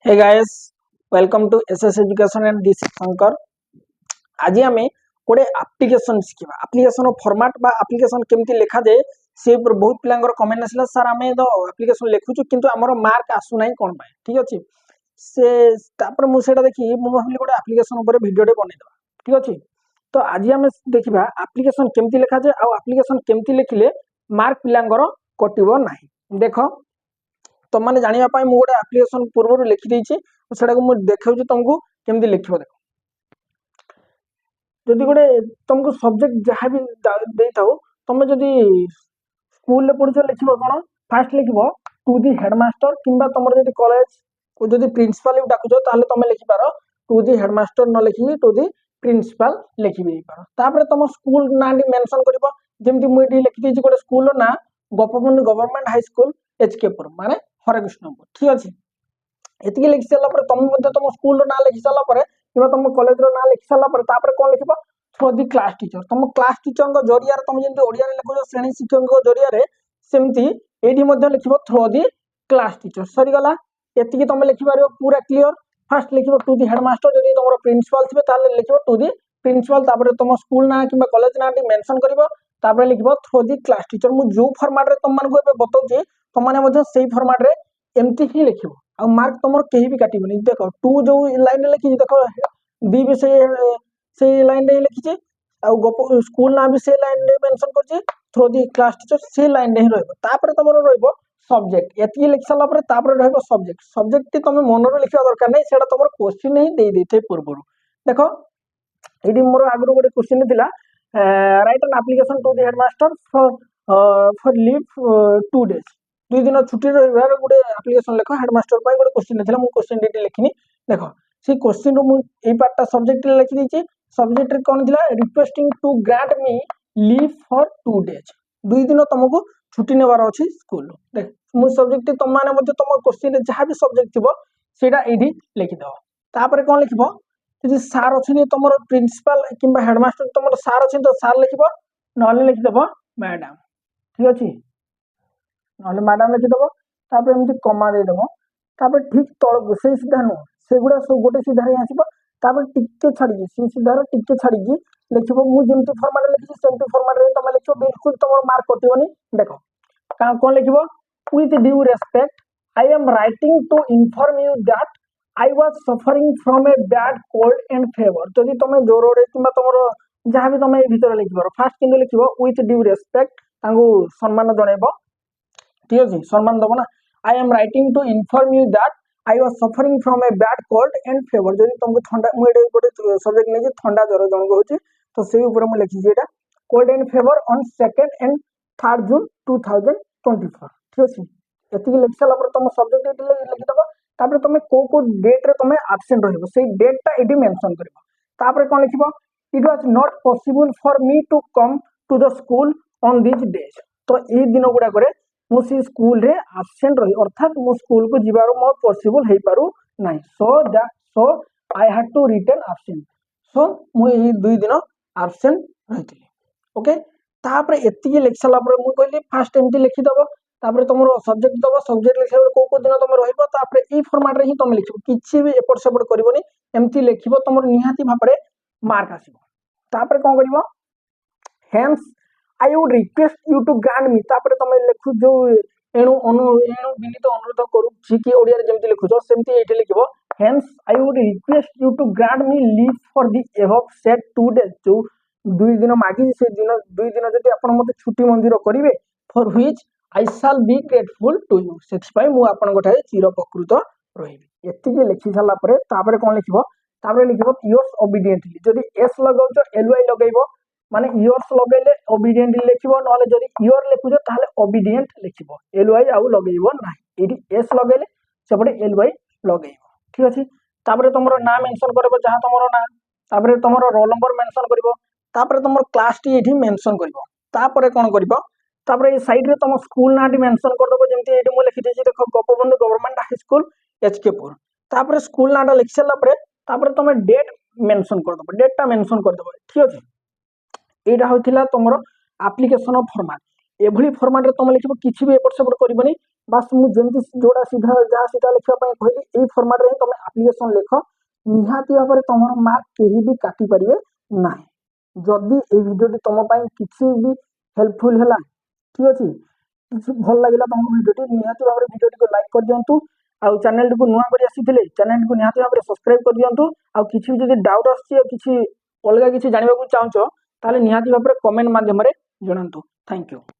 Hey guys, welcome to SS Education and this is Shankar. आज आम गोटे application शिखा application format बा application केमती लिखा जाए से बहुत पिलांगर कमेंट आसला सर आम तो आप्लिकेसन लिखुचु किंतु आमर मार्क आसुना कौन पाए ठीक अच्छे से मुझे देखी मुझे गोटे आप्लिकेसन भिडियोटे बनईदेवा ठीक अच्छे तो आज आम देखा आप्लिकेसन केमती लिखा जाए आ आप्लिकेसन केमती लिखिले मार्क पिलांगर कटिबो नाही देख तुम मैंने जानापी मुझे गोटे आप्लिकेसन पूर्व लिखिदी से देखा तुमको केमती लिख देख जदि गोटे तुमको सब्जेक्ट जहाँ भी दे था तुम जदि स्कूल पढ़ुच लिख कौन फास्ट लिख टू दी हेडमास्टर कि तुम जब कॉलेज को जब प्रिंसिपल डाकुच तुम लिखिपार टू दी हेडमास्टर न लिखिकी टू दी प्रिंसिपल लिखिपार तुम स्कूल ना मेंशन कर जमी मुझे लिखी गोटे स्कूल ना गोपबंधु गवर्नमेंट हाई स्कूल एचकेपुर माने हरेकृष्णपुर ठीक अच्छे ये लिखि सारापर तुम तुम स्कूल ना लिखि सारापर कि तुम कॉलेज ना लिखि सारापर कौन लिख थ्रू दी क्लास टीचर तुम क्लास टीचर जरिया तुम जमी ओडिया लिखुच श्रेणी शिक्षक जरिया सेमती ये लिख थ्रू दी क्लास टीचर सरीगला ये तुम लिखिपार पूरा क्लीयर फास्ट लिख टू दी हेडमास्टर जब तुम प्रिंसिपल थे लिख टू दी प्रिंसिपल तुम स्कूल ना कि कॉलेज ना मेंशन कर लिख थ्रू दी क्लास टीचर मुझे जो फॉर्मेट तुमको बताऊँ तुमने से फॉर्मेट रे एमती ही लिख आ मार्क तुम कहीं भी काटबनी देख टू जो लाइन लिखी देख दी भी से लाइन रे लिखी गप स्कूल ना भी से लाइन रे मेंशन कर थ्रू दी क्लास टीचर से लाइन रे ही रही तुम रही सब्जेक्ट ये लिख सारापर सब्जेक्ट सब्जेक्ट तुम मन लिखा दरकार नहीं से तुम क्वेश्चन ही दे थे पूर्व देख ये मोर आगु गोटे क्वेश्चन थी write an application to the headmaster for leave 2 days 2 दिन छुट्टी रही गोटे एप्लिकेशन लिख हेडमास्टर गोटे क्वेश्चन था मुझे क्वेश्चन डी लिखनी देख से क्वेश्चन मुझे पार्टा सब्जेक्ट लिखी सब्जेक्ट कौन थी requesting to grant me leave for 2 days 2 दिन तुमको छुट्टी नेबार अच्छी स्कूल देख मुझे सब्जेक्ट तुम मैंने तुम क्वेश्चन जहाँ भी सब्जेक्ट थी सेटा ये लिखिदेव कौन लिख जी सार अच्छे तुम प्रिंसिपल कि हेडमास्टर तुम सार अच्छे तो सार लिख ना लिखिदेव मैडम ठीक अच्छे ना मैडम लिखिदेव एमती कमा देदेव ठीक तौक से सीधा नुह से गुड़ा सब गोटे सीधा ही आसो टिके छाड़ी सी सीधार टिके छाड़ी लिख मुझे फर्माट लिखी सेमती फर्माट तुम लिख बिल्कुल तुम मार्क कटोनी देख कौन लिख with due respect I am writing to inform you that I was suffering from a bad cold and fever जदि तुम जोर कि तुम जहाँ भी तुम ये भीतर लिखिपार फास्ट कि लिख विथ ड्यू रेस्पेक्ट सम्मान जनइब ठीक अच्छे सम्मान दब ना I am writing to inform you that I was suffering from a bad cold and fever जब तुमको ठंडा मुझे गोटे सब्जेक्ट नहीं ठंडा ज्वर जनक हो तो से मुझे लिखी cold and favour on 2nd and 3rd June 2024 ठीक अच्छे ये लिख सारापर तुम सब्जेक्ट लिखिदेव तुम को डेट रे तुम आब्सेंट रही डेटा ये मेंशन कर कौन लिख it was not possible for me to come to the school on this days तो ये दिन गुड़ाक मुझे स्कूल रे आब्सेंट रही अर्थात मो स्कूल को जीवार मो पॉसिबल हो पारू ना सो I had to return absent सो मुझे 2 दिन आब्सेंट रही ओके ये लिख सारापर मुझे कहली फास्ट एमती लिखिदेव तुम सब्जेक्ट दब सब्जेक्ट लिखा कौ दिन तुम रही फर्माट ही तुम लिख कि भी एपट सेपट करनी एमती लिख तुम निहाती भाव मार्क आसो कौन कर hence I would request you to grant me तुम लिखु जो एणु विनीत अनुरोध करुच्ची कि ओडिया जमी लिखुच सेमती ये लिख hence I would request you to grant me leave for the above set 2 days जो 2 दिन मागी से दिन 2 दिन जब आप मत छुट्टी मंजूर करेंगे for which I shall be grateful to you से मुझे चिर प्रकृत रही ये लिखि सारापर कौन लिख लिख योर्स ओबीडिएंटली जदि एस लगाउच एलवाई लगेब माने योर्स लगेले ओबीडिएंटली लिख ना जब योर लिखुच ताहले ओबीडिएंट लिख एलवाई आउ लगेब ना ये एस लगेले सेपटे एलवाई लगेब ठीक अच्छे तुम ना मेंशन कर जहाँ तुम ना तुम रोल नंबर मेंशन कर तुम क्लास टी ये मेंशन कर कौन कर ये साइड रे तुम स्कूल ना मेंशन करदेव जमी ये मुझे लिखी देख गोपबंधु गवर्नमेंट हाई स्कूल एचकेपुर स्कूल ना लिखि सारापर तुम डेट मेंशन करदेव डेटा मेंशन करदेव ठीक अच्छे यहाँ होता तुम आप्लिकेसन फर्माट एभली फर्माट तुम लिख कि भी एपट सेपट करनी ବାସ୍ ମୁଁ ଯେମିତି ଯୋଉଟା ଯାହା ଲେଖିବା ପାଇଁ କହିଲି ଏଇ ଫର୍ମାଟରେ ହିଁ ତମେ ଆପ୍ଲିକେସନ ଲେଖ। ନିହାତି ଭାବରେ ତମର ମାର୍କ କେହି ବି କାଟି ପାରିବେ ନାହିଁ। ଯଦି ଏଇ ଭିଡ଼ିଓଟି ତମ ପାଇଁ କିଛି ବି ହେଲ୍ପଫୁଲ ହେଲା, ଠିକ ଅଛି, କିଛି ଭଲ ଲାଗିଲା ତମକୁ ଭିଡ଼ିଓଟି, ନିହାତି ଭାବରେ ଭିଡ଼ିଓଟିକୁ ଲାଇକ୍ କରିଦିଅନ୍ତୁ। ଆଉ ଚ୍ୟାନେଲଟିକୁ ନୂଆ କରି ଆସିଥିଲେ ଚ୍ୟାନେଲଟିକୁ ନିହାତି ଭାବରେ ସବସ୍କ୍ରାଇବ କରିଦିଅନ୍ତୁ। ଆଉ କିଛି ବି ଯଦି ଡାଉଟ୍ ଆସୁଛି ଆଉ କିଛି ଅଲଗା କିଛି ଜାଣିବାକୁ ଚାହୁଁଛ ତାହେଲେ ନିହାତି ଭାବରେ କମେଣ୍ଟ ମାଧ୍ୟମରେ ଜଣାନ୍ତୁ। Thank you.